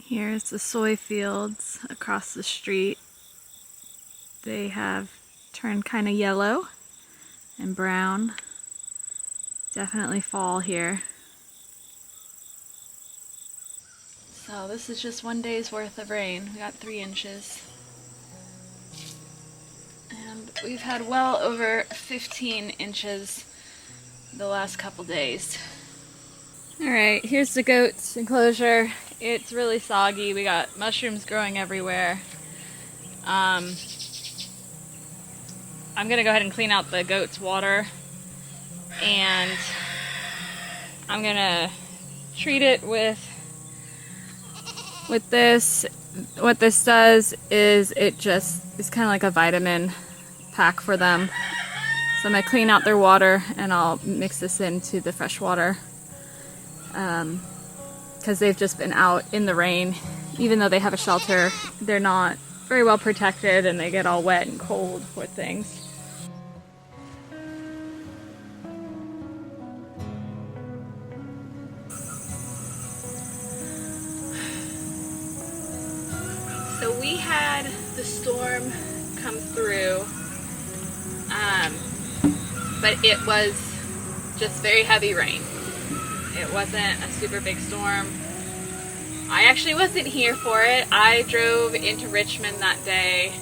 Here's the soy fields across the street. They have turned kind of yellow and brown. Definitely fall here. So this is just one day's worth of rain. We got 3 inches. And we've had well over 15 inches the last couple days. Alright, here's the goat's enclosure. It's really soggy. We got mushrooms growing everywhere. I'm gonna go ahead and clean out the goat's water, and I'm gonna treat it with this. What this does is it just is kind of like a vitamin pack for them. So I'm gonna clean out their water and I'll mix this into the fresh water, because they've just been out in the rain. Even though they have a shelter, they're not very well protected and they get all wet and cold, poor things. So we had the storm come through, but it was just very heavy rain. It wasn't a super big storm. I actually wasn't here for it. I drove into Richmond that day,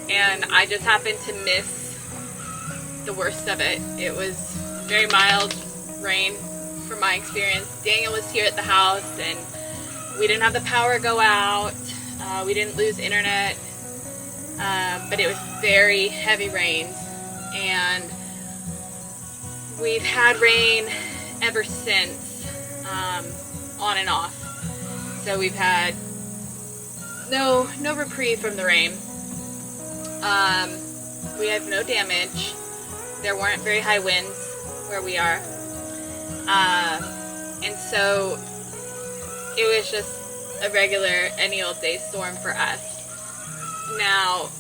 and I just happened to miss the worst of it. It was very mild rain from my experience. Daniel was here at the house and we didn't have the power go out. We didn't lose internet, but it was very heavy rains, and we've had rain ever since, on and off. So we've had no reprieve from the rain. We have no damage. There weren't very high winds where we are, and so it was just a regular any old day storm for us. Now,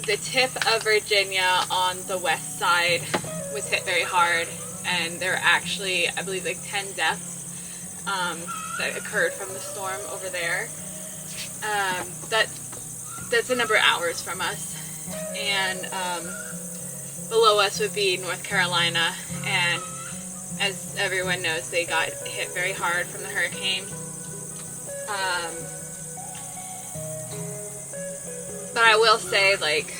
the tip of Virginia on the west side was hit very hard, and there were actually, I believe, like 10 deaths that occurred from the storm over there. That's a number of hours from us. And below us would be North Carolina, and as everyone knows, they got hit very hard from the hurricane. But I will say, like,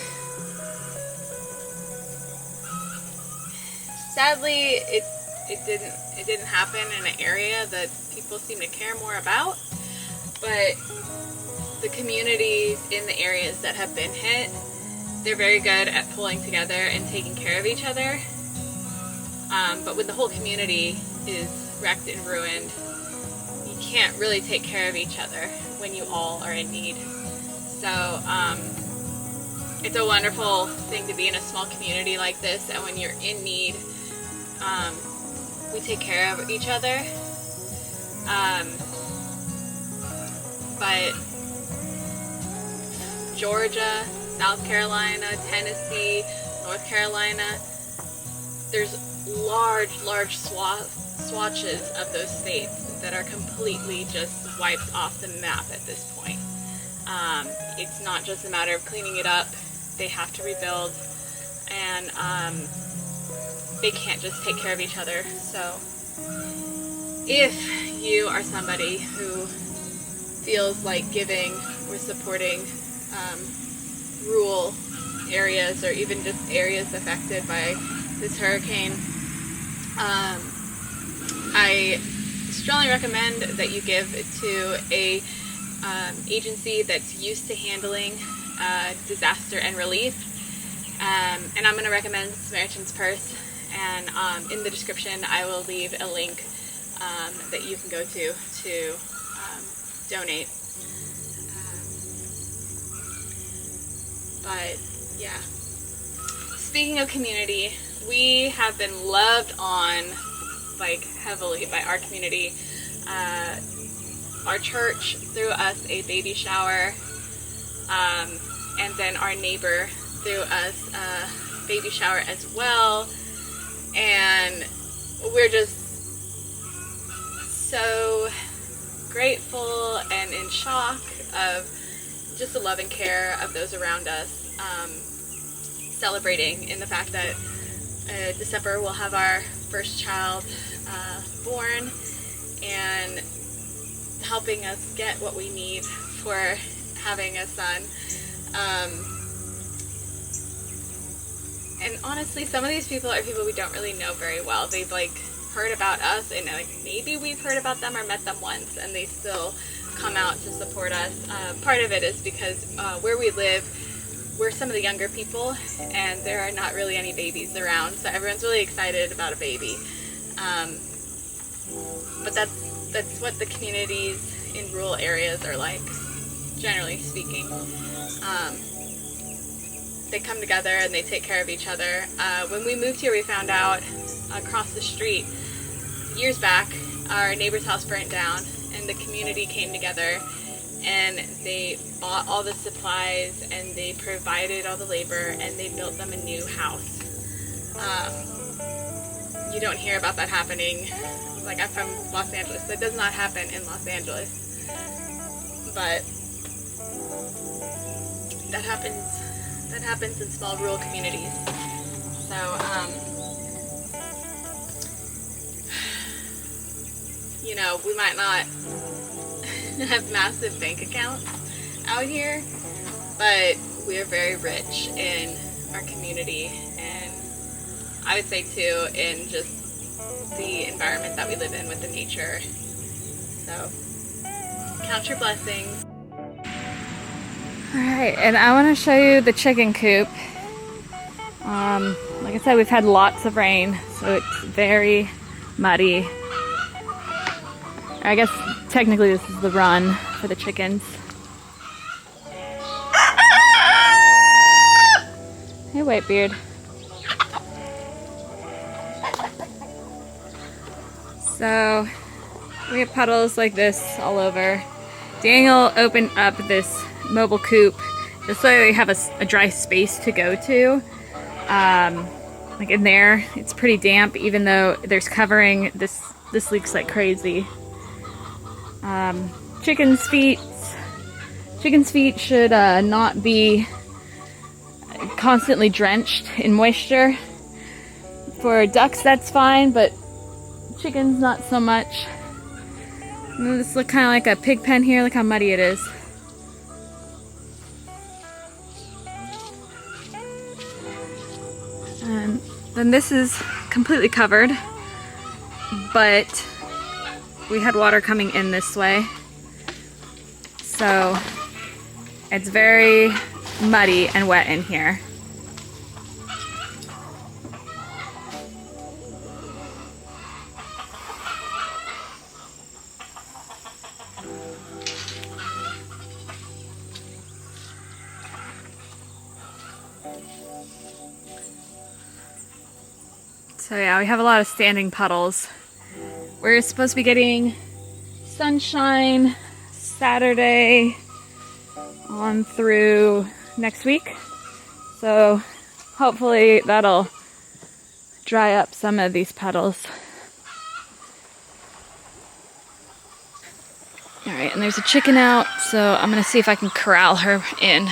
sadly, it didn't happen in an area that people seem to care more about. But the communities in the areas that have been hit, they're very good at pulling together and taking care of each other. But when the whole community is wrecked and ruined, you can't really take care of each other when you all are in need. So it's a wonderful thing to be in a small community like this, and when you're in need, we take care of each other. But Georgia, South Carolina, Tennessee, North Carolina, there's large swatches of those states that are completely just wiped off the map at this point. It's not just a matter of cleaning it up. They have to rebuild, and they can't just take care of each other. So if you are somebody who feels like giving or supporting rural areas, or even just areas affected by this hurricane, I strongly recommend that you give to a agency that's used to handling disaster and relief, and I'm going to recommend Samaritan's Purse, and in the description I will leave a link that you can go to donate. But yeah, speaking of community, we have been loved on, like, heavily by our community. Our church threw us a baby shower, and then our neighbor threw us a baby shower as well, and we're just so grateful and in shock of just the love and care of those around us, celebrating in the fact that December we'll have our first child born, and helping us get what we need for having a son. And honestly, some of these people are people we don't really know very well. They've like heard about us, and like maybe we've heard about them or met them once, and they still come out to support us. Part of it is because where we live, we're some of the younger people, and there are not really any babies around, so everyone's really excited about a baby. But that's what the communities in rural areas are like, generally speaking. They come together and they take care of each other. When we moved here, we found out across the street, years back, our neighbor's house burnt down, and the community came together and they bought all the supplies and they provided all the labor and they built them a new house. You don't hear about that happening. Like, I'm from Los Angeles. That does not happen in Los Angeles. But that happens in small rural communities. So, you know, we might not have massive bank accounts out here, but we are very rich in our community, and I would say too in just the environment that we live in with the nature. So count your blessings. Alright, and I want to show you the chicken coop. Like I said, we've had lots of rain, so it's very muddy. I guess technically this is the run for the chickens. Hey, Whitebeard. So we have puddles like this all over. Daniel opened up this mobile coop just so they have a dry space to go to. Like in there, it's pretty damp, even though there's covering. This leaks like crazy. Chickens' feet should not be constantly drenched in moisture. For ducks, that's fine, but chickens, not so much. And this looks kind of like a pig pen here. Look how muddy it is. And then this is completely covered, but we had water coming in this way, so it's very muddy and wet in here. So yeah, we have a lot of standing puddles. We're supposed to be getting sunshine Saturday on through next week. So hopefully that'll dry up some of these puddles. Alright, and there's a chicken out, so I'm gonna see if I can corral her in.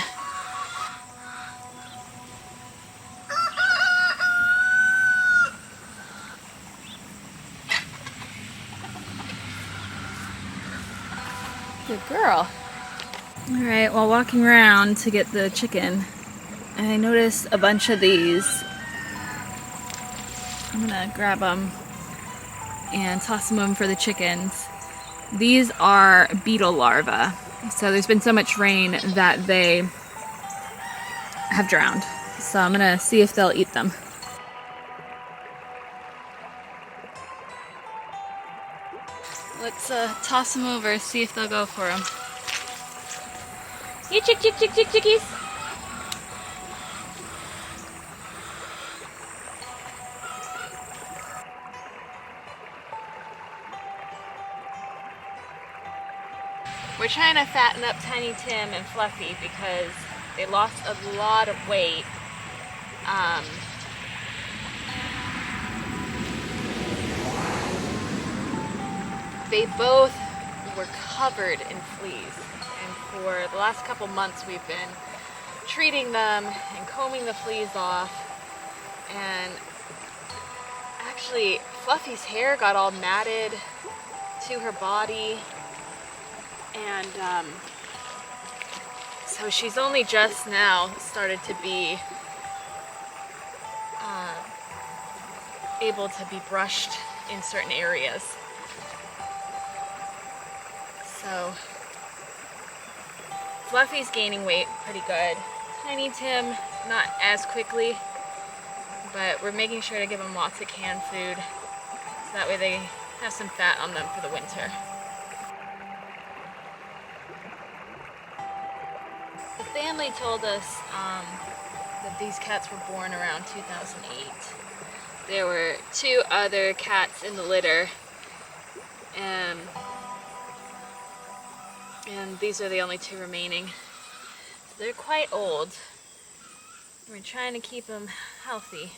Good girl. Alright, while walking around to get the chicken, I noticed a bunch of these. I'm gonna grab them and toss them in for the chickens. These are beetle larvae. So there's been so much rain that they have drowned. So I'm gonna see if they'll eat them. Let's toss them over, see if they'll go for them. You chickies! We're trying to fatten up Tiny Tim and Fluffy because they lost a lot of weight. They both were covered in fleas. And for the last couple months we've been treating them and combing the fleas off. And actually Fluffy's hair got all matted to her body. And so she's only just now started to be able to be brushed in certain areas. So Fluffy's gaining weight pretty good. Tiny Tim, not as quickly, but we're making sure to give them lots of canned food so that way they have some fat on them for the winter. The family told us that these cats were born around 2008. There were 2 other cats in the litter, and these are the only 2 remaining. So they're quite old. We're trying to keep them healthy.